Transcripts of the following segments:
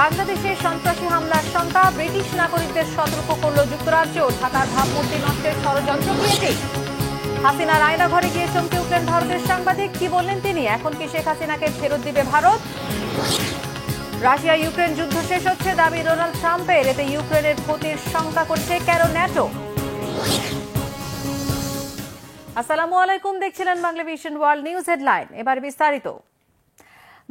বাংলাদেশে সন্ত্রাসী হামলার শঙ্কা, ব্রিটিশ নাগরিকদের সতর্ক করল যুক্তরাজ্য। ঢাকার ভাবমূর্তি নষ্টের ষড়যন্ত্র ব্রিটিশ। হাসিনার আয়নাঘরে গিয়ে চমকে উঠলেন ভারতের সাংবাদিক। কি বললেন তিনি? এখন কি শেখ হাসিনাকে ফেরত দিবে ভারত? রাশিয়া ইউক্রেন যুদ্ধ শেষ হচ্ছে দাবি ডোনাল্ড ট্রাম্পের। এতে ইউক্রেনের ক্ষতির শঙ্কা করছে কেন ন্যাটো? আসসালামু আলাইকুম, দেখছিলেন বাংলাভিশন ওয়ার্ল্ড নিউজ হেডলাইন। এবার বিস্তারিত।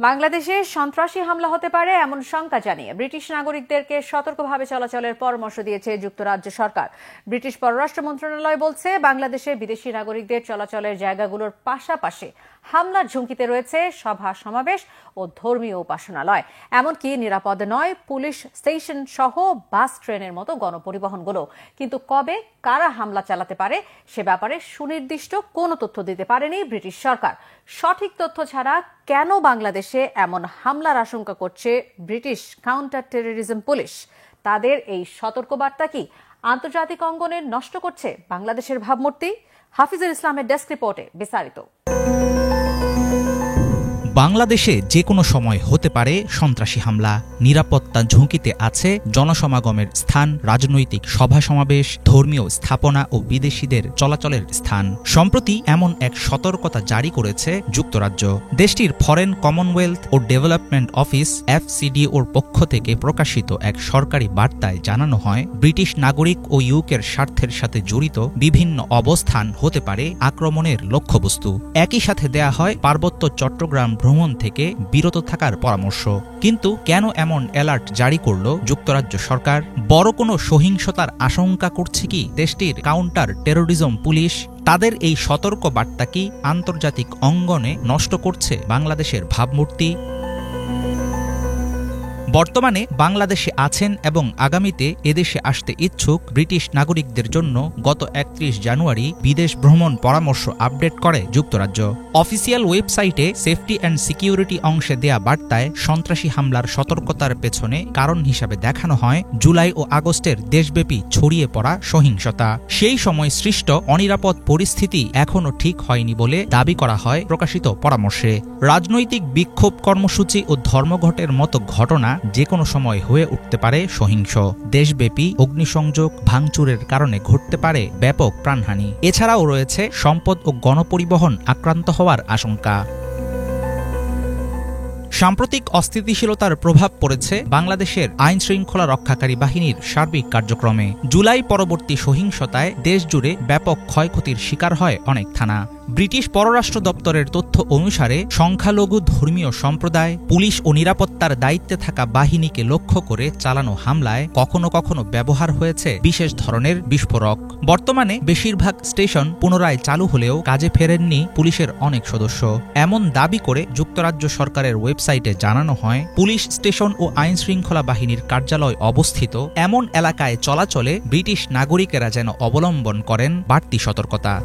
বাংলাদেশে সন্ত্রাসী হামলা হতে পারে এমন শঙ্কা জানিয়ে ব্রিটিশ নাগরিকদেরকে সতর্কভাবে চলাচলের পরামর্শ দিয়েছে যুক্তরাজ্য সরকার। ব্রিটিশ পররাষ্ট্র মন্ত্রণালয় বলছে, বাংলাদেশে বিদেশি নাগরিকদের চলাচলের জায়গাগুলোর পাশাপাশি হামলার ঝুঁকিতে রয়েছে সভা সমাবেশ ও ধর্মীয় উপাসনালয়। এমনকি নিরাপদ নয় পুলিশ স্টেশন সহ বাস ট্রেনের মতো গণপরিবহনগুলো। কিন্তু কবে কারা হামলা চালাতে পারে সে ব্যাপারে সুনির্দিষ্ট কোনো তথ্য দিতে পারেনি ব্রিটিশ সরকার। সঠিক তথ্য ছাড়া কেন বাংলাদেশে এমন হামলার আশঙ্কা করছে ব্রিটিশ কাউন্টার টেররিজম পুলিশ? তাদের এই সতর্কবার্তা কি আন্তর্জাতিক অঙ্গনে নষ্ট করছে বাংলাদেশের ভাবমূর্তি? হাফিজুল ইসলামের ডেস্ক রিপোর্টে বিস্তারিত। বাংলাদেশে যে কোনো সময় হতে পারে সন্ত্রাসী হামলা। নিরাপত্তা ঝুঁকিতে আছে জনসমাগমের স্থান, রাজনৈতিক সভা সমাবেশ, ধর্মীয় স্থাপনা ও বিদেশিদের চলাচলের স্থান। সম্প্রতি এমন এক সতর্কতা জারি করেছে যুক্তরাজ্য। দেশটির ফরেন কমনওয়েলথ ও ডেভেলপমেন্ট অফিস FCDOর পক্ষ থেকে প্রকাশিত এক সরকারি বার্তায় জানানো হয়, ব্রিটিশ নাগরিক ও ইউকের স্বার্থের সাথে জড়িত বিভিন্ন অবস্থান হতে পারে আক্রমণের লক্ষ্যবস্তু। একই সাথে দেয়া হয় পার্বত্য চট্টগ্রাম ভ্রমণ থেকে বিরত থাকার পরামর্শ। কিন্তু কেন এমন অ্যালার্ট জারি করল যুক্তরাজ্য সরকার? বড় কোনো সহিংসতার আশঙ্কা করছে কি দেশটির কাউন্টার টেরোরিজম পুলিশ? তাদের এই সতর্ক বার্তা কি আন্তর্জাতিক অঙ্গনে নষ্ট করছে বাংলাদেশের ভাবমূর্তি? বর্তমানে বাংলাদেশে আছেন এবং আগামীতে এদেশে আসতে ইচ্ছুক ব্রিটিশ নাগরিকদের জন্য গত 31 জানুয়ারি বিদেশ ভ্রমণ পরামর্শ আপডেট করে যুক্তরাজ্য। অফিসিয়াল ওয়েবসাইটে সেফটি অ্যান্ড সিকিউরিটি অংশে দেয়া বার্তায় সন্ত্রাসী হামলার সতর্কতার পেছনে কারণ হিসাবে দেখানো হয় জুলাই ও আগস্টের দেশব্যাপী ছড়িয়ে পড়া সহিংসতা। সেই সময় সৃষ্ট অনিরাপদ পরিস্থিতি এখনও ঠিক হয়নি বলে দাবি করা হয় প্রকাশিত পরামর্শে। রাজনৈতিক বিক্ষোভ কর্মসূচি ও ধর্মঘটের মতো ঘটনা যে কোনো সময় হয়ে উঠতে পারে সহিংস। দেশব্যাপী অগ্নিসংযোগ, ভাঙচুরের কারণে ঘটতে পারে ব্যাপক প্রাণহানি। এছাড়াও রয়েছে সম্পদ ও গণপরিবহন আক্রান্ত হওয়ার আশঙ্কা। সাম্প্রতিক অস্থিতিশীলতার প্রভাব পড়েছে বাংলাদেশের আইন শৃঙ্খলা রক্ষাকারী বাহিনীর সার্বিক কার্যক্রমে। জুলাই পরবর্তী সহিংসতায় দেশজুড়ে ব্যাপক ক্ষয়ক্ষতির শিকার হয় অনেক থানা। ব্রিটিশ পররাষ্ট্র দপ্তরের তথ্য অনুসারে সংখ্যালঘু ধর্মীয় সম্প্রদায়, পুলিশ ও নিরাপত্তার দায়িত্বে থাকা বাহিনীকে লক্ষ্য করে চালানো হামলায় কখনো কখনো ব্যবহার হয়েছে বিশেষ ধরনের বিস্ফোরক। বর্তমানে বেশিরভাগ স্টেশন পুনরায় চালু হলেও কাজে ফেরেননি পুলিশের অনেক সদস্য। এমন দাবি করে যুক্তরাজ্য সরকারের ওয়েবসাইটে জানানো হয়, পুলিশ স্টেশন ও আইন শৃঙ্খলা বাহিনীর কার্যালয় অবস্থিত এমন এলাকায় চলাচলে ব্রিটিশ নাগরিকেরা যেন অবলম্বন করেন বাড়তি সতর্কতা।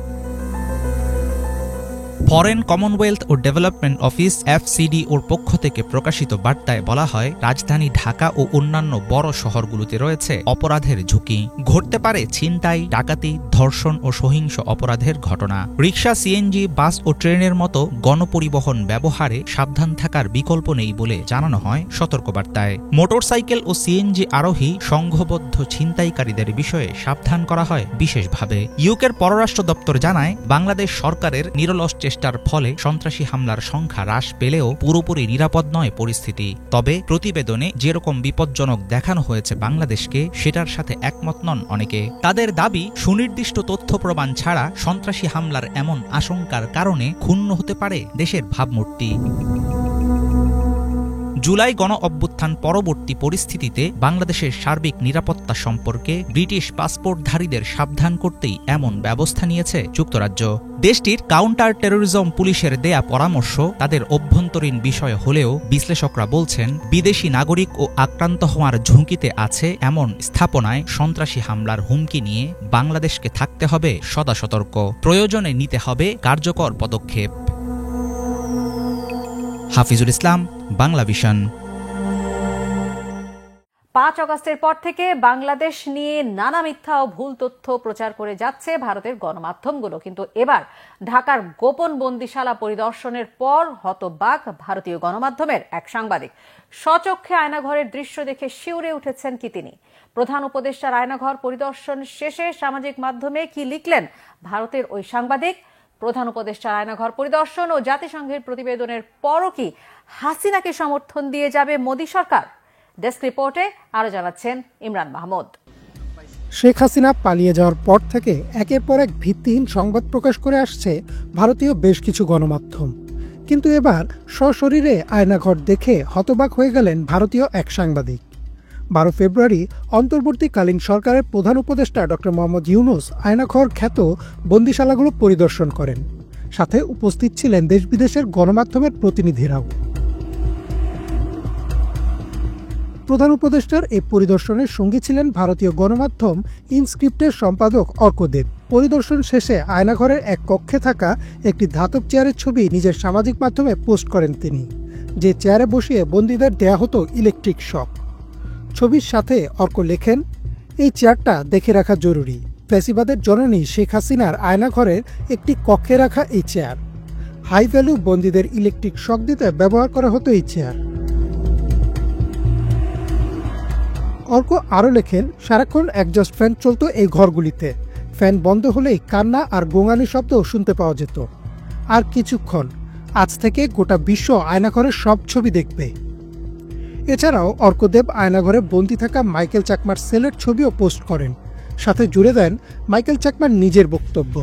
ফরেন কমনওয়েলথ ও ডেভেলপমেন্ট অফিস FCDOর পক্ষ থেকে প্রকাশিত বার্তায় বলা হয়, রাজধানী ঢাকা ও অন্যান্য বড় শহরগুলোতে রয়েছে অপরাধের ঝুঁকি। ঘটতে পারে ছিনতাই, ডাকাতি, ধর্ষণ ও সহিংস অপরাধের ঘটনা। রিকশা, CNG, বাস ও ট্রেনের মতো গণপরিবহন ব্যবহারে সাবধান থাকার বিকল্প নেই বলে জানানো হয় সতর্কবার্তায়। মোটরসাইকেল ও CNG আরোহী সংঘবদ্ধ ছিনতাইকারীদের বিষয়ে সাবধান করা হয় বিশেষভাবে। ইউকের পররাষ্ট্র দপ্তর জানায়, বাংলাদেশ সরকারের নিরলস চেষ্টার ফলে সন্ত্রাসী হামলার সংখ্যা হ্রাস পেলেও পুরোপুরি নিরাপদ নয় পরিস্থিতি। তবে প্রতিবেদনে যেরকম বিপজ্জনক দেখানো হয়েছে বাংলাদেশকে, সেটার সাথে একমত নন অনেকে। তাদের দাবি, সুনির্দিষ্ট তথ্য প্রমাণ ছাড়া সন্ত্রাসী হামলার এমন আশঙ্কার কারণে ক্ষুণ্ণ হতে পারে দেশের ভাবমূর্তি। জুলাই গণ অভ্যুত্থান পরবর্তী পরিস্থিতিতে বাংলাদেশের সার্বিক নিরাপত্তা সম্পর্কে ব্রিটিশ পাসপোর্টধারীদের সাবধান করতেই এমন ব্যবস্থা নিয়েছে যুক্তরাজ্য। দেশটির কাউন্টার টেরোরিজম পুলিশের দেয়া পরামর্শ তাদের অভ্যন্তরীণ বিষয় হলেও বিশ্লেষকরা বলছেন, বিদেশি নাগরিক ও আক্রান্ত হওয়ার ঝুঁকিতে আছে এমন স্থাপনায় সন্ত্রাসী হামলার হুমকি নিয়ে বাংলাদেশকে থাকতে হবে সদা সতর্ক। প্রয়োজনে নিতে হবে কার্যকর পদক্ষেপ। হাফিজুল ইসলাম, বাংলাভিশন। 5 আগস্টের পর থেকে বাংলাদেশ নিয়ে নানা মিথ্যা ও ভুল তথ্য প্রচার করে যাচ্ছে ভারতের গণমাধ্যমগুলো, কিন্তু এবার ঢাকার গোপন বন্দিশালা পরিদর্শনের পর হতবাক ভারতীয় গণমাধ্যমের এক সাংবাদিক। স্বচক্ষে আয়নাঘরের দৃশ্য দেখে শিউরে উঠেছেন কি তিনি। প্রধান উপদেষ্টার আয়নাঘর পরিদর্শন শেষে সামাজিক মাধ্যমে কি লিখলেন ভারতের ওই সাংবাদিক? প্রধান উপদেষ্টার আয়নাঘর পরিদর্শন ও জাতিসংঘের প্রতিবেদনের পরও কি হাসিনাকে সমর্থন দিয়ে যাবে মোদী সরকার? ডেস্ক রিপোর্টে আরো জানাচ্ছেন ইমরান মাহমুদ। শেখ হাসিনা পালিয়ে যাওয়ার পর থেকে একের পর এক ভিত্তিহীন সংবাদ প্রকাশ করে আসছে ভারতীয় বেশ কিছু গণমাধ্যম, কিন্তু এবার সশরীরে আয়নাঘর দেখে হতবাক হয়ে গেলেন ভারতীয় এক সাংবাদিক। 12 ফেব্রুয়ারি অন্তর্বর্তীকালীন সরকারের প্রধান উপদেষ্টা ডক্টর মোহাম্মদ ইউনূস আয়নাঘর খ্যাত বন্দিশালাগুলো পরিদর্শন করেন। সাথে উপস্থিত ছিলেন দেশ বিদেশের গণমাধ্যমের প্রতিনিধিরাও। প্রধান উপদেষ্টার এই পরিদর্শনের সঙ্গী ছিলেন ভারতীয় গণমাধ্যম ইনস্ক্রিপ্টের সম্পাদক অর্কদেব। পরিদর্শন শেষে আয়নাঘরের এক কক্ষে থাকা একটি ধাতব চেয়ারের ছবি নিজের সামাজিক মাধ্যমে পোস্ট করেন তিনি, যে চেয়ারে বসিয়ে বন্দীদের দেয়া হতো ইলেকট্রিক শক। ছবির সাথে অর্ক লেখেন, এই চেয়ারটা দেখে রাখা জরুরি। ফ্যাসিবাদের জননী শেখ হাসিনার আয়নাঘরের একটি কক্ষে রাখা এই চেয়ার। হাই ভ্যালু বন্দীদের ইলেকট্রিক শক দিতে ব্যবহার করা হতো এই চেয়ার। অর্ক আরও লেখেন, সারাক্ষণ একজস্ট ফ্যান চলতো এই ঘরগুলিতে। ফ্যান বন্ধ হলেই কান্না আর গোঙানি শব্দ শুনতে পাওয়া যেত। আর কিছুক্ষণ, আজ থেকে গোটা বিশ্ব আয়নাঘরের সব ছবি দেখবে। এছাড়াও অর্কদেব আয়নাঘরে বন্দী থাকা মাইকেল চাকমার সেলের ছবিও পোস্ট করেন। সাথে জুড়ে দেন মাইকেল চাকমার নিজের বক্তব্য।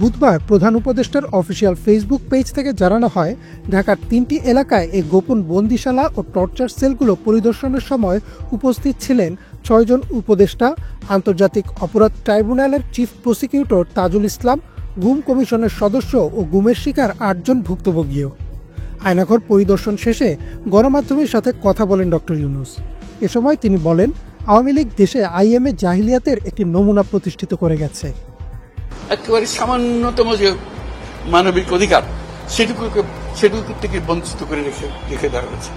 বুধবার প্রধান উপদেষ্টার অফিসিয়াল ফেসবুক পেজ থেকে জানানো হয়, ঢাকার 3টি এলাকায় এই গোপন বন্দিশালা ও টর্চার সেলগুলো পরিদর্শনের সময় উপস্থিত ছিলেন 6 জন উপদেষ্টা, আন্তর্জাতিক অপরাধ ট্রাইব্যুনালের চিফ প্রসিকিউটর তাজুল ইসলাম, গুম কমিশনের সদস্য ও গুমের শিকার 8 জন ভুক্তভোগীও। আয়নাঘর পরিদর্শন শেষে গণমাধ্যমের সাথে কথা বলেন ডক্টর ইউনূস। এ সময় তিনি বলেন, আওয়ামী লীগ দেশে আইএমএ জাহিলিয়াতের একটি নমুনা প্রতিষ্ঠিত করে গেছে। একেবারে সামান্যতম যে মানবিক অধিকার সেটুকু থেকে বঞ্চিত করে রেখে দেওয়া হয়েছে।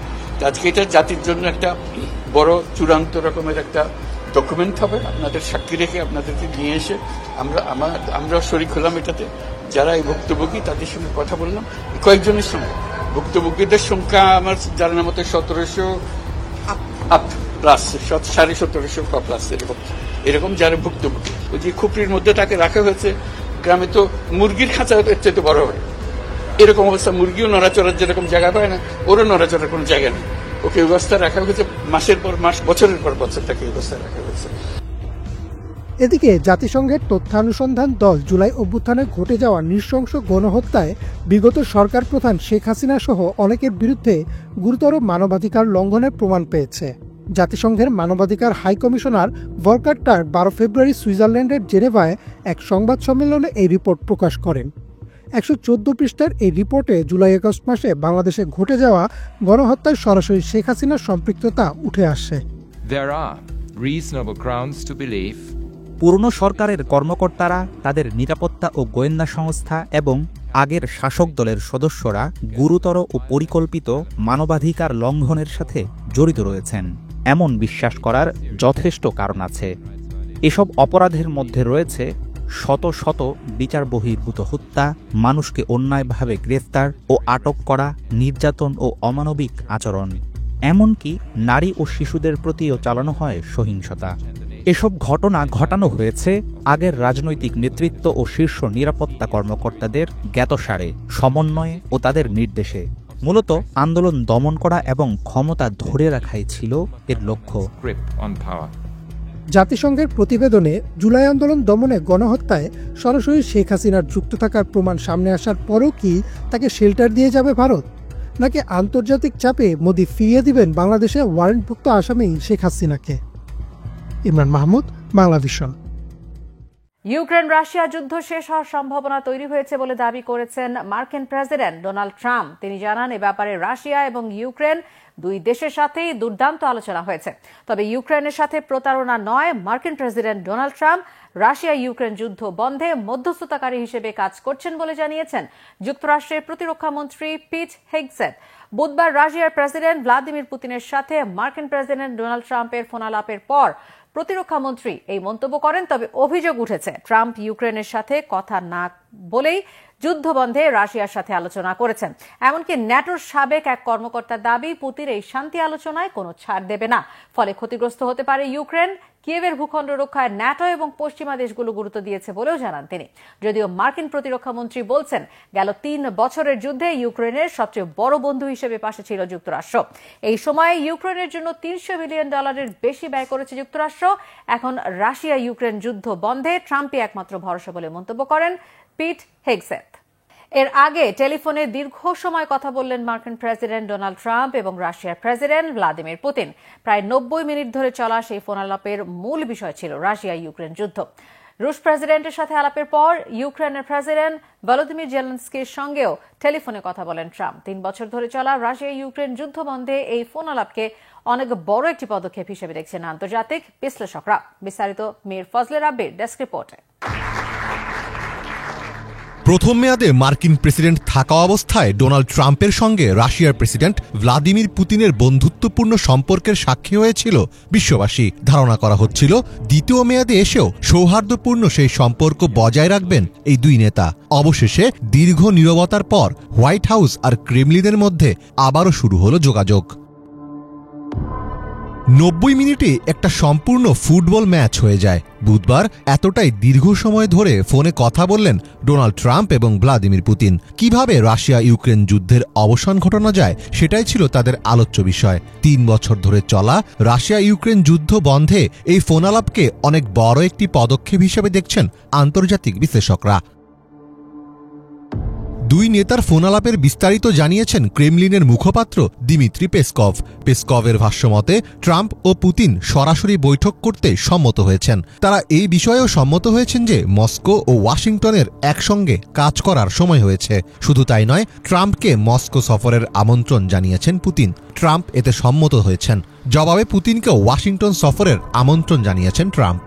আজকে এটা জাতির জন্য একটা বড় চূড়ান্ত রকমের একটা ডকুমেন্ট হবে। আপনাদের সাক্ষী রেখে আপনাদেরকে নিয়ে এসে আমরা শরিক হলাম এটাতে। যারা এই ভুক্তভোগী তাদের সঙ্গে কথা বললাম, কয়েকজনের সঙ্গে। ভুক্তভোগীদের সংখ্যা আমার জানার মতো 1700 প্লাস, 1750 প্লাস এরকম যারা ভুক্তভোগী। ওই যে খুপড়ির মধ্যে তাকে রাখা হয়েছে, গ্রামে তো মুরগির খাঁচা চাইতে বড় হয়, এরকম অবস্থা। মুরগিও নড়াচড়ার যেরকম জায়গা পায় না, ওরও নড়াচড়ার কোনো জায়গা নেই। ওকে অবস্থায় রাখা হয়েছে, মাসের পর মাস, বছরের পর বছর তাকে অবস্থায় রাখা হয়েছে। এদিকে জাতিসংঘের তথ্যানুসন্ধান দল জুলাই অভ্যুত্থানে ঘটে যাওয়া নৃশংস গণহত্যায় বিগত সরকার প্রধান শেখ হাসিনা সহ অনেকের বিরুদ্ধে গুরুতর মানবাধিকার লঙ্ঘনের প্রমাণ পেয়েছে। জাতিসংঘের মানবাধিকার হাই কমিশনার ভলকার টার্ক 12 ফেব্রুয়ারি সুইজারল্যান্ডের জেনেভায় এক সংবাদ সম্মেলনে এই রিপোর্ট প্রকাশ করেন। 114 পৃষ্ঠার এই রিপোর্টে জুলাই আগস্ট মাসে বাংলাদেশে ঘটে যাওয়া গণহত্যায় সরাসরি শেখ হাসিনার সম্পৃক্ততা উঠে আসে। There are reasonable grounds to believe পুরনো সরকারের কর্মকর্তারা, তাদের নিরাপত্তা ও গোয়েন্দা সংস্থা এবং আগের শাসক দলের সদস্যরা গুরুতর ও পরিকল্পিত মানবাধিকার লঙ্ঘনের সাথে জড়িত রয়েছেন এমন বিশ্বাস করার যথেষ্ট কারণ আছে। এসব অপরাধের মধ্যে রয়েছে শত শত বিচার বহির্ভূত হত্যা, মানুষকে অন্যায়ভাবে গ্রেফতার ও আটক করা, নির্যাতন ও অমানবিক আচরণ, এমনকি নারী ও শিশুদের প্রতিও চালানো হয় সহিংসতা। এসব ঘটনা ঘটানো হয়েছে আগের রাজনৈতিক নেতৃত্ব ও শীর্ষ নিরাপত্তা কর্মকর্তাদের জ্ঞাতসারে, সমন্বয়ে ও তাদের নির্দেশে। মূলত আন্দোলন দমন করা এবং ক্ষমতা ধরে রাখাই ছিল এর লক্ষ্য। জাতিসংঘের প্রতিবেদনে জুলাই আন্দোলন দমনে গণহত্যায় সরাসরি শেখ হাসিনার যুক্ত থাকার প্রমাণ সামনে আসার পরও কি তাকে শেল্টার দিয়ে যাবে ভারত, নাকি আন্তর্জাতিক চাপে মোদি ফিরিয়ে দিবেন বাংলাদেশে ওয়ারেন্টভুক্ত আসামি শেখ হাসিনাকে? ইমরান মাহমুদ, বাংলাভিশন। ইউক্রেন রাশিয়া যুদ্ধ শেষ হওয়ার সম্ভাবনা তৈরি হয়েছে বলে দাবি করেছেন মার্কিন প্রেসিডেন্ট ডোনাল্ড ট্রাম্প। তিনি জানান, এ ব্যাপারে রাশিয়া এবং ইউক্রেন দুই দেশের সাথেই দুর্দান্ত আলোচনা হয়েছে। তবে ইউক্রেনের সাথে প্রতারণা নয়। মার্কিন president Donald Trump Russia Ukraine যুদ্ধ বন্ধে মধ্যস্থতাকারী হিসেবে কাজ করছেন বলে জানিয়েছেন যুক্তরাষ্ট্রের প্রতিরক্ষা মন্ত্রী পিট হেগসেট। বুধবার রাশিয়ার প্রেসিডেন্ট ভ্লাদিমির পুতিনের সাথে মার্কিন প্রেসিডেন্ট ডোনাল্ড ট্রাম্পের ফোনালাপের পর প্রতিরক্ষা মন্ত্রী এই মন্তব্য করেন। তবে অভিযোগ উঠেছে ট্রাম্প ইউক্রেনের সাথে কথা না বলেই যুদ্ধবন্ধে রাশিয়ার সাথে আলোচনা করেছেন। এমনকি ন্যাটোর সাবেক এক কর্মকর্তার দাবি, পুতিন এই শান্তি আলোচনায় কোনো ছাড় দেবে না। ফলে ক্ষতিগ্রস্ত হতে পারে ইউক্রেন। কিয়েভের ভূখণ্ড রক্ষায় ন্যাটো এবং পশ্চিমা দেশগুলো গুরুত্ব দিয়েছে বলেও জানান তিনি। যদিও মার্কিন প্রতিরক্ষা মন্ত্রী বলছেন, গেল 3 বছরের যুদ্ধে ইউক্রেনের সবচেয়ে বড় বন্ধু হিসেবে পাশে ছিল যুক্তরাষ্ট্র। এই সময়ে ইউক্রেনের জন্য $300 বিলিয়ন বেশি ব্যয় করেছে যুক্তরাষ্ট্র। এখন রাশিয়া ইউক্রেন যুদ্ধ বন্ধে ট্রাম্পই একমাত্র ভরসা বলে মন্তব্য করেন পিট হেগসেথ। এর আগে টেলিফোনে দীর্ঘ সময় কথা বললেন মার্কিন প্রেসিডেন্ট ডোনাল্ড ট্রাম্প এবং রাশিয়ার প্রেসিডেন্ট ভ্লাদিমির পুতিন। প্রায় 90 মিনিট ধরে চলা সেই ফোনালাপের মূল বিষয় ছিল রাশিয়া ইউক্রেন যুদ্ধ। রুশ প্রেসিডেন্টের সাথে আলাপের পর ইউক্রেনের প্রেসিডেন্ট ভলোদিমির জেলেনস্কির সঙ্গেও টেলিফোনে কথা বলেন ট্রাম্প। 3 বছর ধরে চলা রাশিয়া ইউক্রেন যুদ্ধ বন্ধে এই ফোনালাপকে অনেক বড় একটি পদক্ষেপ হিসেবে দেখছেন আন্তর্জাতিক বিশ্লেষকরা। বিস্তারিত মীর ফজলে রাব্বির ডেস্ক রিপোর্টে। প্রথম মেয়াদে মার্কিন প্রেসিডেন্ট থাকা অবস্থায় ডোনাল্ড ট্রাম্পের সঙ্গে রাশিয়ার প্রেসিডেন্ট ভ্লাদিমির পুতিনের বন্ধুত্বপূর্ণ সম্পর্কের সাক্ষী হয়েছিল বিশ্ববাসী। ধারণা করা হচ্ছিল দ্বিতীয় মেয়াদে এসেও সৌহার্দ্যপূর্ণ সেই সম্পর্ক বজায় রাখবেন এই দুই নেতা। অবশেষে দীর্ঘ নীরবতার পর হোয়াইট হাউস আর ক্রেমলিনের মধ্যে আবারও শুরু হলো যোগাযোগ। 90 মিনিটে একটা সম্পূর্ণ ফুটবল ম্যাচ হয়ে যায়। বুধবার এতটাই দীর্ঘ সময় ধরে ফোনে কথা বললেন ডোনাল্ড ট্রাম্প এবং ভ্লাদিমির পুতিন। কিভাবে রাশিয়া ইউক্রেন যুদ্ধের অবসান ঘটানো যায় সেটাই ছিল তাদের আলোচ্য বিষয়। 3 বছর ধরে চলা রাশিয়া ইউক্রেন যুদ্ধ বন্ধে এই ফোনালাপকে অনেক বড় একটি পদক্ষেপ হিসেবে দেখছেন আন্তর্জাতিক বিশ্লেষকরা। দুই নেতার ফোনালাপের বিস্তারিত জানিয়েছেন ক্রেমলিনের মুখপাত্র দিমিত্রি পেসকভ। পেসকভের ভাষ্যমতে ট্রাম্প ও পুতিন সরাসরি বৈঠক করতে সম্মত হয়েছেন। তারা এই বিষয়েও সম্মত হয়েছেন যে মস্কো ও ওয়াশিংটনের একসঙ্গে কাজ করার সময় হয়েছে। শুধু তাই নয়, ট্রাম্পকে মস্কো সফরের আমন্ত্রণ জানিয়েছেন পুতিন। ট্রাম্প এতে সম্মত হয়েছেন। জবাবে পুতিনকেও ওয়াশিংটন সফরের আমন্ত্রণ জানিয়েছেন ট্রাম্প।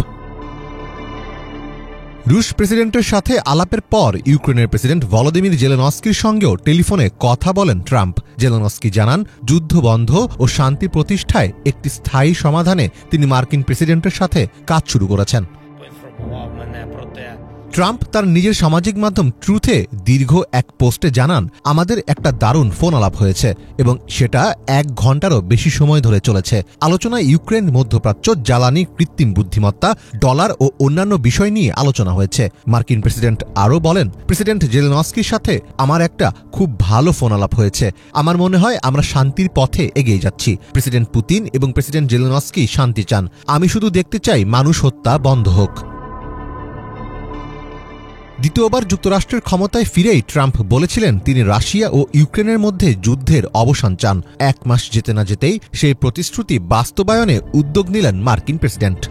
রুশ প্রেসিডেন্টের সাথে আলাপের পর ইউক্রেনের প্রেসিডেন্ট ভলোদিমির জেলেনস্কির সঙ্গেও টেলিফোনে কথা বলেন ট্রাম্প। জেলেনস্কি জানান, যুদ্ধ বন্ধ ও শান্তি প্রতিষ্ঠায় একটি স্থায়ী সমাধানে তিনি মার্কিন প্রেসিডেন্টের সাথে কাজ শুরু করেছেন। ট্রাম্প তার নিজের সামাজিক মাধ্যম ট্রুথে দীর্ঘ এক পোস্টে জানান, আমাদের একটা দারুণ ফোন আলাপ হয়েছে এবং সেটা 1 ঘন্টারও বেশি সময় ধরে চলেছে। আলোচনায় ইউক্রেন, মধ্যপ্রাচ্য, জ্বালানি, কৃত্রিম বুদ্ধিমত্তা, ডলার ও অন্যান্য বিষয় নিয়ে আলোচনা হয়েছে। মার্কিন প্রেসিডেন্ট আরও বলেন, প্রেসিডেন্ট জেলেনস্কির সাথে আমার একটা খুব ভালো ফোন আলাপ হয়েছে। আমার মনে হয় আমরা শান্তির পথে এগিয়ে যাচ্ছি। প্রেসিডেন্ট পুতিন এবং প্রেসিডেন্ট জেলেনস্কি শান্তি চান। আমি শুধু দেখতে চাই মানুষ হত্যা বন্ধ হোক। দ্বিতীয়বার যুক্তরাষ্ট্রের ক্ষমতায় ফিরেই ট্রাম্প বলেছিলেন তিনি রাশিয়া ও ইউক্রেনের মধ্যে যুদ্ধের অবসান চান। 1 মাস যেতে না যেতেই সেই প্রতিশ্রুতি বাস্তবায়নে উদ্যোগ নিলেন মার্কিন প্রেসিডেন্ট।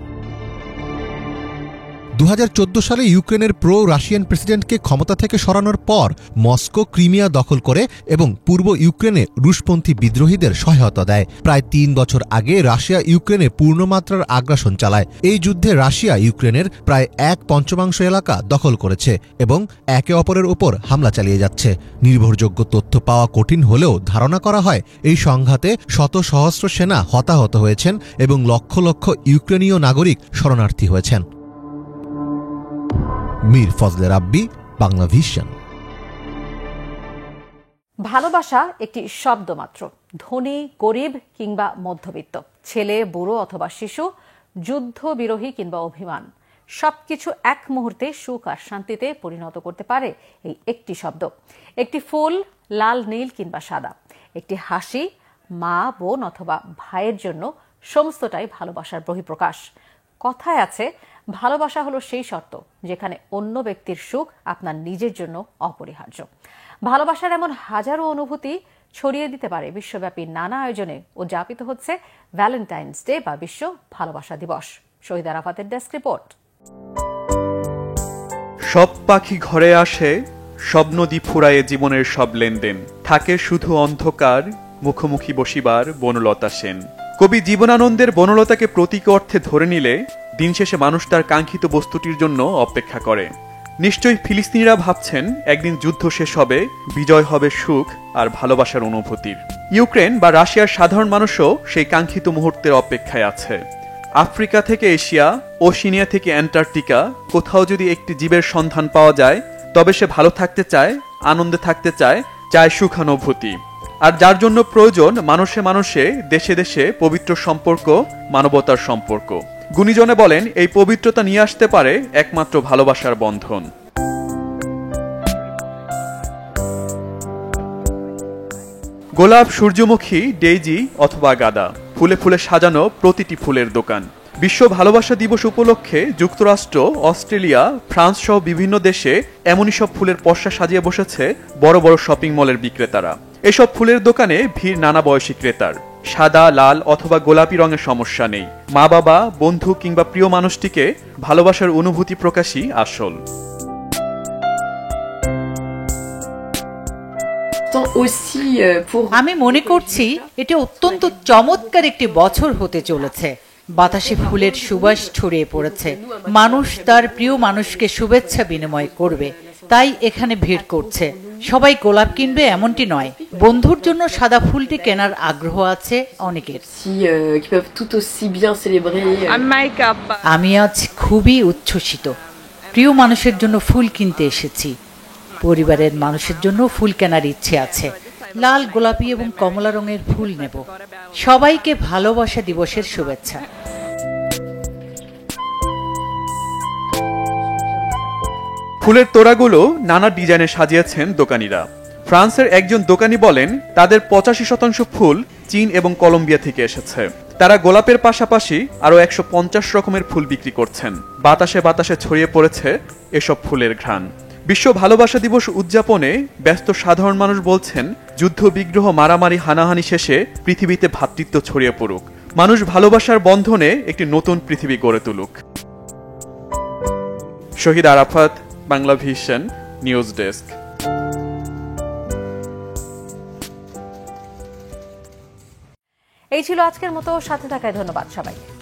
2014 সালে ইউক্রেনের প্রো রাশিয়ান প্রেসিডেন্টকে ক্ষমতা থেকে সরানোর পর মস্কো ক্রিমিয়া দখল করে এবং পূর্ব ইউক্রেনে রুশপন্থী বিদ্রোহীদের সহায়তা দেয়। প্রায় 3 বছর আগে রাশিয়া ইউক্রেনে পূর্ণমাত্রার আগ্রাসন চালায়। এই যুদ্ধে রাশিয়া ইউক্রেনের প্রায় 1/5 এলাকা দখল করেছে এবং একে অপরের উপর হামলা চালিয়ে যাচ্ছে। নির্ভরযোগ্য তথ্য পাওয়া কঠিন হলেও ধারণা করা হয় এই সংঘাতে শত সহস্র সেনা হতাহত হয়েছেন এবং লক্ষ লক্ষ ইউক্রেনীয় নাগরিক শরণার্থী হয়েছেন। মীর ফজলে রাব্বি, বাংলা ভিশন। ভালোবাসা একটি শব্দ মাত্র। ধনী, গরিব কিংবা মধ্যবিত্ত, ছেলে, বুড়ো অথবা শিশু, যুদ্ধ বিরোহী কিংবা অভিমান, সবকিছু এক মুহূর্তে সুখ আর শান্তিতে পরিণত করতে পারে এই একটি শব্দ। একটি ফুল, লাল, নীল কিংবা সাদা, একটি হাসি, মা, বোন অথবা ভাইয়ের জন্য, সমস্তটাই ভালোবাসার বহিঃপ্রকাশ। কথায় আছে, ভালোবাসা হলো সেই শর্ত যেখানে অন্য ব্যক্তির সুখ আপনার নিজের জন্য অপরিহার্য। ভালোবাসার এমন হাজারো অনুভূতি ছড়িয়ে দিতে পারে বিশ্বব্যাপী নানা আয়োজনে উদযাপিত হচ্ছে ভ্যালেন্টাইন্স ডে বা বিশ্ব ভালোবাসা দিবস। শহীদ আরাফাতের ডেস্ক রিপোর্ট। সব পাখি ঘরে আসে, সব নদী ফুরায়ে জীবনের সব লেনদেন, থাকে শুধু অন্ধকার, মুখোমুখি বসিবার বনলতা সেন। কবি জীবনানন্দের বনলতাকে প্রতীক অর্থে ধরে নিলে দিন শেষে মানুষ তার কাঙ্ক্ষিত বস্তুটির জন্য অপেক্ষা করে। নিশ্চয়ই ফিলিস্তিনিরা ভাবছেন একদিন যুদ্ধ শেষ হবে, বিজয় হবে সুখ আর ভালোবাসার অনুভূতির। ইউক্রেন বা রাশিয়ার সাধারণ মানুষও সেই কাঙ্ক্ষিত মুহূর্তের অপেক্ষায় আছে। আফ্রিকা থেকে এশিয়া, ওশিনিয়া থেকে অ্যান্টার্কটিকা, কোথাও যদি একটি জীবের সন্ধান পাওয়া যায় তবে সে ভালো থাকতে চায়, আনন্দে থাকতে চায়, চায় সুখানুভূতি। আর যার জন্য প্রয়োজন মানুষে মানুষে, দেশে দেশে পবিত্র সম্পর্ক, মানবতার সম্পর্ক। গুণীজনে বলেন এই পবিত্রতা নিয়ে আসতে পারে একমাত্র ভালোবাসার বন্ধন। গোলাপ, সূর্যমুখী, ডেইজি অথবা গাঁদা, ফুলে ফুলে সাজানো প্রতিটি ফুলের দোকান। বিশ্ব ভালোবাসা দিবস উপলক্ষে যুক্তরাষ্ট্র, অস্ট্রেলিয়া, ফ্রান্স সহ বিভিন্ন দেশে এমনই সব ফুলের পসরা সাজিয়ে বসেছে বড় বড় শপিং মলের বিক্রেতারা। এসব ফুলের দোকানে ভিড় নানা বয়সী ক্রেতার। সাদা, লাল অথবা গোলাপি রঙের সমস্যা নেই। মা বাবা, বন্ধু কিংবা প্রিয় মানুষটিকে ভালোবাসার অনুভূতি প্রকাশই আসল। আমি মনে করছি এটা অত্যন্ত চমৎকার একটি বছর হতে চলেছে। বাতাসে ফুলের সুবাস ছড়িয়ে পড়েছে। মানুষ তার প্রিয় মানুষকে শুভেচ্ছা বিনিময় করবে, তাই এখানে ভিড় করছে। সবাই গোলাপ কিনবে এমনটি নয়, বন্ধুর জন্য সাদা ফুলটি কেনার আগ্রহ আছে অনেকের। আমি আজ খুবই উচ্ছ্বসিত। প্রিয় মানুষের জন্য ফুল কিনতে এসেছি। পরিবারের মানুষের জন্য ফুল কেনার ইচ্ছে আছে। লাল, গোলাপি এবং কমলা রঙের ফুল নেব। সবাইকে ভালোবাসা দিবসের শুভেচ্ছা। ফুলের তোড়াগুলো নানা ডিজাইনে সাজিয়েছেন দোকানিরা। ফ্রান্সের একজন দোকানি বলেন তাদের 85% ফুল চীন এবং কলম্বিয়া থেকে এসেছে। তারা গোলাপের পাশাপাশি আরো 150 রকমের ফুল বিক্রি করছেন। বাতাসে বাতাসে ছড়িয়ে পড়েছে এসব ফুলের ঘ্রাণ। বিশ্ব ভালোবাসা দিবস উদযাপনে ব্যস্ত সাধারণ মানুষ বলছেন যুদ্ধ, বিগ্রহ, মারামারি, হানাহানি শেষে পৃথিবীতে ভ্রাতৃত্ব ছড়িয়ে পড়ুক। মানুষ ভালোবাসার বন্ধনে একটি নতুন পৃথিবী গড়ে তুলুক। Shahid Arafat, Bangla vision, news desk. এই ছিল আজকের মতো, সাথে থাকায় ধন্যবাদ সবাইকে।